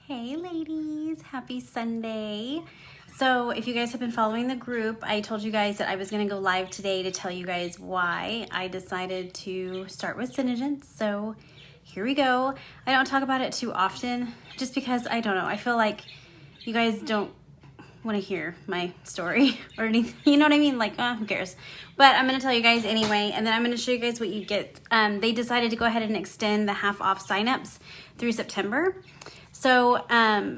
Hey ladies, happy Sunday. So if you guys have been following the group, I told you guys that I was going to go live today to tell you guys why I decided to start with SeneGence. So here we go. I don't talk about it too often just because I don't know. I feel like you guys don't want to hear my story or anything. You know what I mean? Like, who cares? But I'm going to tell you guys anyway, and then I'm going to show you guys what you get. They decided to go ahead and extend the half off signups through September. So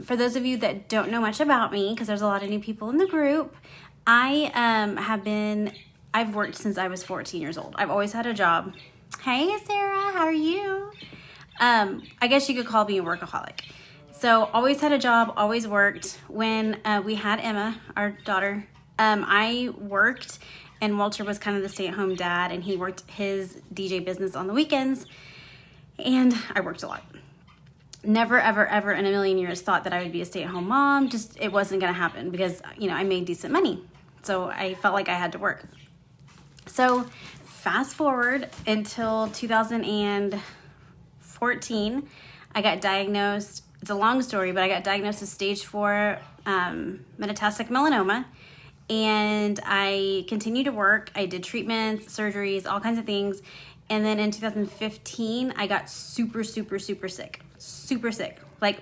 for those of you that don't know much about me, because there's a lot of new people in the group, I've worked since I was 14 years old. I've always had a job. Hey, Sarah, how are you? I guess you could call me a workaholic. So always had a job, always worked. When we had Emma, our daughter, I worked, and Walter was kind of the stay-at-home dad, and he worked his DJ business on the weekends, and I worked a lot. Never, ever, ever in a million years thought that I would be a stay-at-home mom. Just, it wasn't going to happen because, I made decent money. So I felt like I had to work. So fast forward until 2014, I got diagnosed. It's a long story, but I got diagnosed with stage 4 metastatic melanoma. And I continued to work. I did treatments, surgeries, all kinds of things. And then in 2015, I got super, super, super sick. Super sick. Like,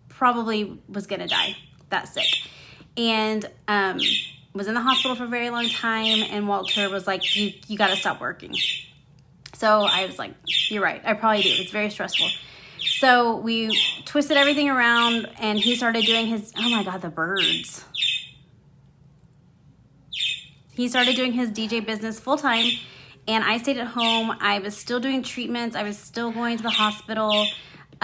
probably was gonna die. That sick. And was in the hospital for a very long time. And Walter was like, you gotta stop working. So I was like, you're right. I probably do. It's very stressful. So we twisted everything around, and he started doing his, oh my God, the birds. He started doing his DJ business full time. And I stayed at home. I was still doing treatments. I was still going to the hospital.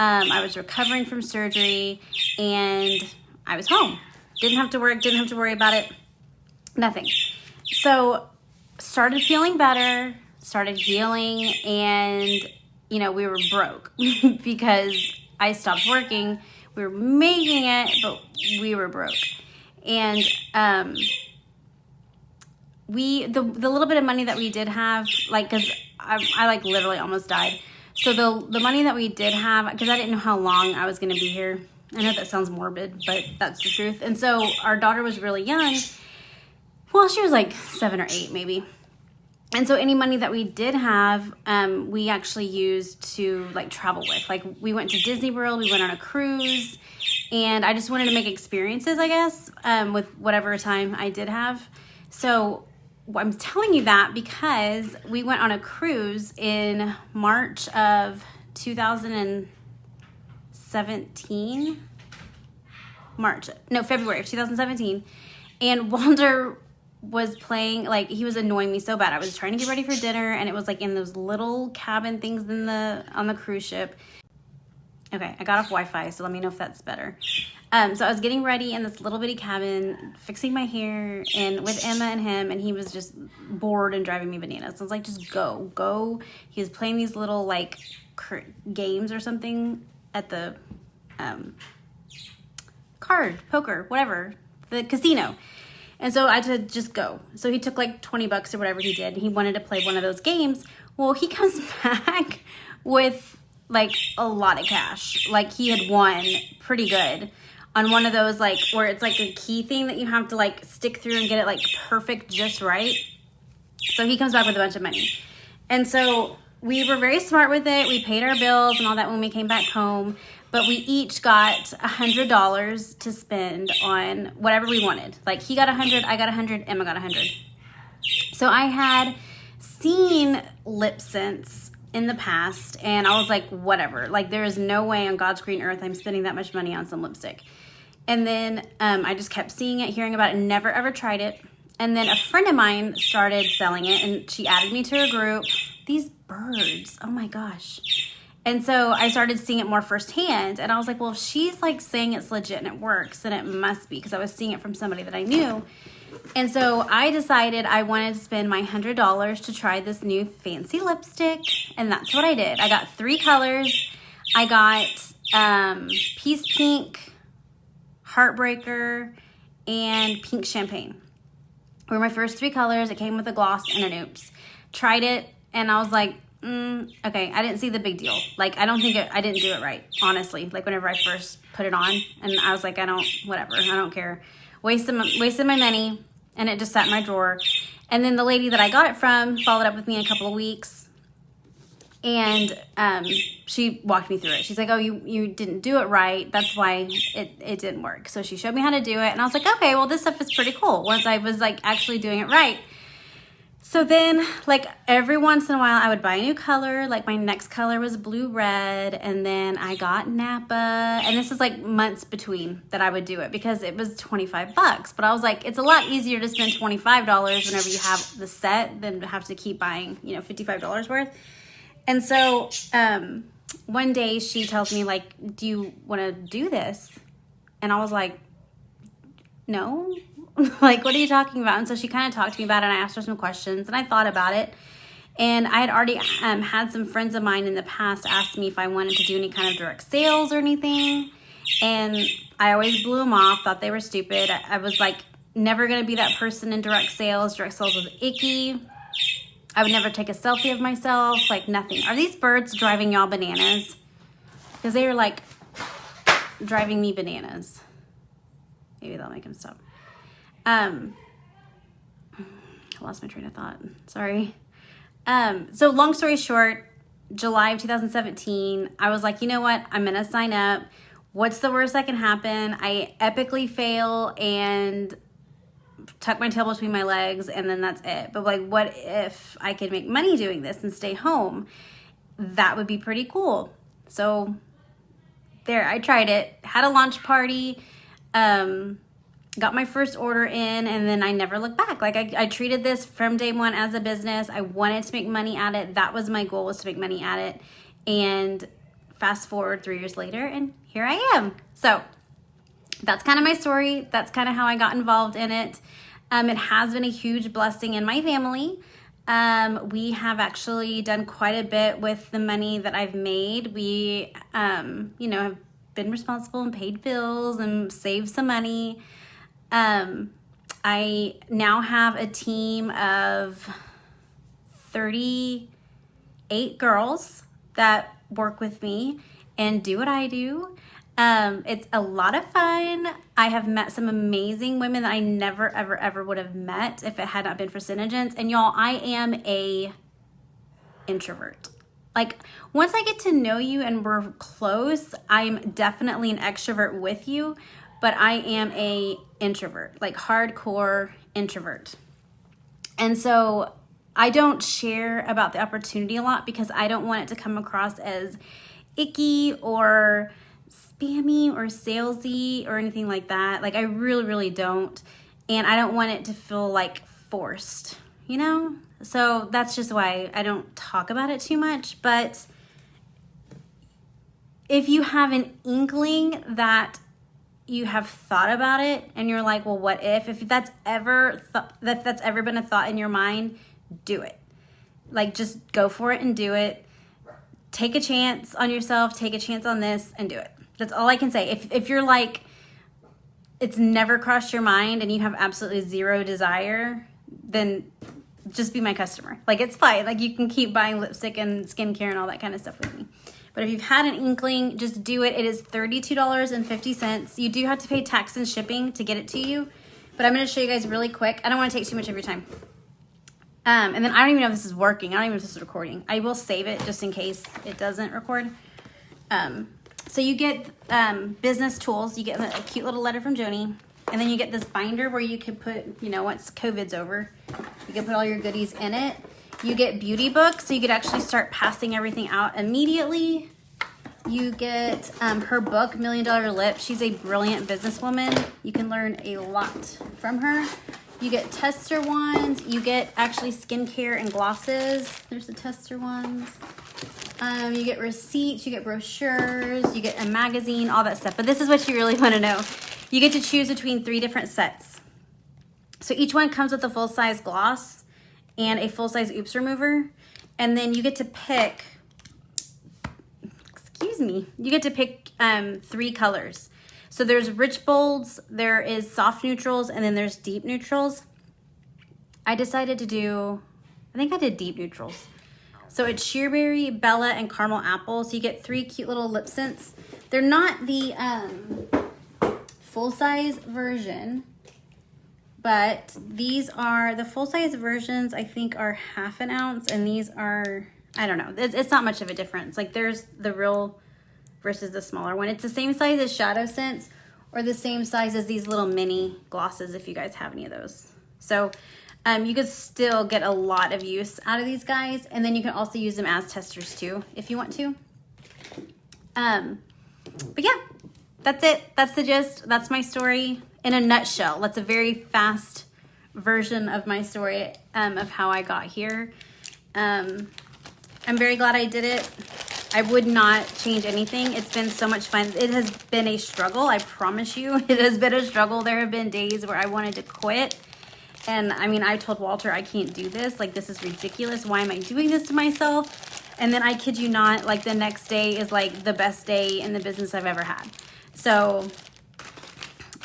I was recovering from surgery, and I was home. Didn't have to work, didn't have to worry about it, nothing. So started feeling better, started healing, and, we were broke because I stopped working. We were making it, but we were broke. And the little bit of money that we did have, because I literally almost died. So the money that we did have, because I didn't know how long I was going to be here. I know that sounds morbid, but that's the truth. And so our daughter was really young. Well, she was like 7 or 8 maybe. And so any money that we did have, we actually used to travel with. We went to Disney World, we went on a cruise, and I just wanted to make experiences, I guess, with whatever time I did have. So I'm telling you that because we went on a cruise in March of 2017. February of 2017. And Walter was playing, he was annoying me so bad. I was trying to get ready for dinner, and it was in those little cabin things on the cruise ship. Okay, I got off Wi-Fi, so let me know if that's better. So I was getting ready in this little bitty cabin, fixing my hair, and with Emma and him, and he was just bored and driving me bananas. So I was like, just go. He was playing these little, games or something at the poker, whatever, the casino. And so I had to just go. So he took $20 or whatever he did. He wanted to play one of those games. Well, he comes back with a lot of cash. He had won pretty good on one of those where it's a key thing that you have to stick through and get it perfect just right. So he comes back with a bunch of money. And so we were very smart with it. We paid our bills and all that when we came back home. But we each got $100 to spend on whatever we wanted. He got 100, I got 100, Emma got 100. So I had seen lip scents in the past, and I was like, whatever. There is no way on God's green earth I'm spending that much money on some lipstick. And then I just kept seeing it, hearing about it, never ever tried it. And then a friend of mine started selling it, and she added me to her group. These birds, oh my gosh. And so I started seeing it more firsthand, and I was like, well, if she's saying it's legit and it works, then it must be, because I was seeing it from somebody that I knew. And so I decided I wanted to spend my $100 to try this new fancy lipstick, and that's what I did. I got 3 colors. I got Peace Pink, Heartbreaker, and Pink Champagne. Were my first 3 colors. It came with a gloss and an oops. Tried it, and I was like, okay, I didn't see the big deal. Like, I don't think I didn't do it right, honestly. Like, whenever I first put it on, and I was like, whatever, I don't care. Wasted my money, and it just sat in my drawer. And then the lady that I got it from followed up with me in a couple of weeks, and she walked me through it. She's like, oh, you didn't do it right. That's why it didn't work. So she showed me how to do it, and I was like, okay, well, this stuff is pretty cool once I was like actually doing it right. So then, like, every once in a while, I would buy a new color. Like, my next color was blue-red, and then I got Napa. And this is, like, months between that I would do it because it was 25 bucks. But I was like, it's a lot easier to spend $25 whenever you have the set than to have to keep buying, you know, $55 worth. And so one day she tells me, like, do you want to do this? And I was like, no. Like, what are you talking about? And so she kind of talked to me about it, and I asked her some questions, and I thought about it. And I had already had some friends of mine in the past ask me if I wanted to do any kind of direct sales or anything. And I always blew them off, thought they were stupid. I was like, never going to be that person in direct sales. Direct sales was icky. I would never take a selfie of myself, like nothing. Are these birds driving y'all bananas? Because they are like driving me bananas. Maybe that'll make them stop. I lost my train of thought. Sorry. So long story short, July of 2017, I was like, you know what? I'm going to sign up. What's the worst that can happen? I epically fail and tuck my tail between my legs, and then that's it. But like, what if I could make money doing this and stay home? That would be pretty cool. So there, I tried it, had a launch party, got my first order in, and then I never looked back. Like, I treated this from day one as a business. I wanted to make money at it. That was my goal, was to make money at it. And fast forward 3 years later, and here I am. So that's kind of my story. That's kind of how I got involved in it. It has been a huge blessing in my family. We have actually done quite a bit with the money that I've made. We, you know, have been responsible and paid bills and saved some money. I now have a team of 38 girls that work with me and do what I do. It's a lot of fun. I have met some amazing women that I never, ever, ever would have met if it had not been for SeneGence. And y'all, I am a introvert. Like, once I get to know you and we're close, I'm definitely an extrovert with you, but I am a introvert, like hardcore introvert. And so I don't share about the opportunity a lot because I don't want it to come across as icky or spammy or salesy or anything like that. Like, I really, really don't. And I don't want it to feel like forced, you know? So that's just why I don't talk about it too much. But if you have an inkling that you have thought about it and you're like, well, what if that's ever that's ever been a thought in your mind, do it. Like, just go for it and do it. Take a chance on yourself, take a chance on this, and do it. That's all I can say. If you're like, it's never crossed your mind and you have absolutely zero desire, then just be my customer. Like, it's fine. Like, you can keep buying lipstick and skincare and all that kind of stuff with me. But if you've had an inkling, just do it. It is $32.50. You do have to pay tax and shipping to get it to you. But I'm going to show you guys really quick. I don't want to take too much of your time. And then I don't even know if this is working. I don't even know if this is recording. I will save it just in case it doesn't record. So you get business tools. You get a cute little letter from Joni. And then you get this binder where you can put, you know, once COVID's over, you can put all your goodies in it. You get beauty books, so you could actually start passing everything out immediately. You get her book, $1 Million Lip. She's a brilliant businesswoman. You can learn a lot from her. You get tester ones. You get actually skincare and glosses. There's the tester ones. You get receipts. You get brochures. You get a magazine, all that stuff. But this is what you really want to know. You get to choose between 3 different sets. So each one comes with a full-size gloss and a full-size oops remover. And then you get to pick, you get to pick 3 colors. So there's rich bolds, there is soft neutrals, and then there's deep neutrals. I decided to do, I think I did deep neutrals. So it's sheerberry, Bella, and caramel apple. So you get 3 cute little lip scents. They're not the full-size version, but these are the full-size versions. I think are 1/2 ounce, and these are, I don't know. It's not much of a difference. Like there's the real versus the smaller one. It's the same size as Shadow Scents, or the same size as these little mini glosses if you guys have any of those. So you could still get a lot of use out of these guys, and then you can also use them as testers too if you want to. But yeah, that's it. That's the gist. That's my story in a nutshell. That's a very fast version of my story of how I got here. I'm very glad I did it. I would not change anything. It's been so much fun. It has been a struggle, I promise you. It has been a struggle. There have been days where I wanted to quit. And I mean, I told Walter, I can't do this. Like, this is ridiculous. Why am I doing this to myself? And then I kid you not, like the next day is like the best day in the business I've ever had. So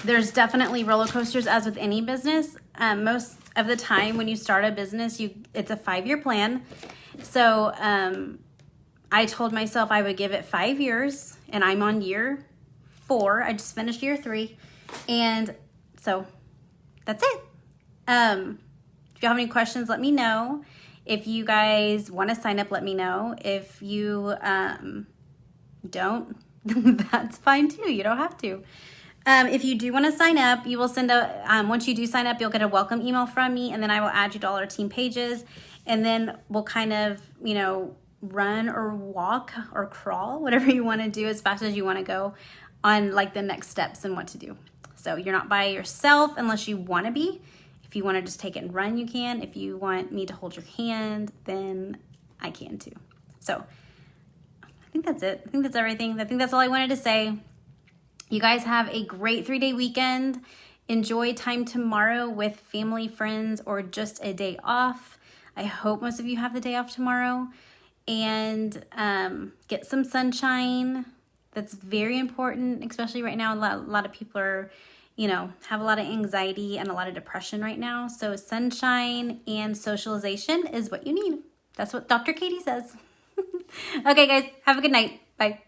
there's definitely roller coasters as with any business. Most of the time when you start a business, it's a 5-year plan. So I told myself I would give it 5 years, and I'm on year 4. I just finished year 3. And so that's it. If you have any questions, let me know. If you guys want to sign up, let me know. If you don't, that's fine too. You don't have to. If you do want to sign up, you will send once you do sign up, you'll get a welcome email from me, and then I will add you to all our team pages, and then we'll kind of, you know, run or walk or crawl, whatever you want to do, as fast as you want to go on like the next steps and what to do. So you're not by yourself unless you want to be. If you want to just take it and run, you can. If you want me to hold your hand, then I can too. So I think that's it. I think that's everything. I think that's all I wanted to say. You guys have a great 3-day weekend. Enjoy time tomorrow with family, friends, or just a day off. I hope most of you have the day off tomorrow. And get some sunshine. That's very important, especially right now. A lot of people are, you know, have a lot of anxiety and a lot of depression right now. So sunshine and socialization is what you need. That's what Dr. Katie says. Okay, guys, have a good night. Bye.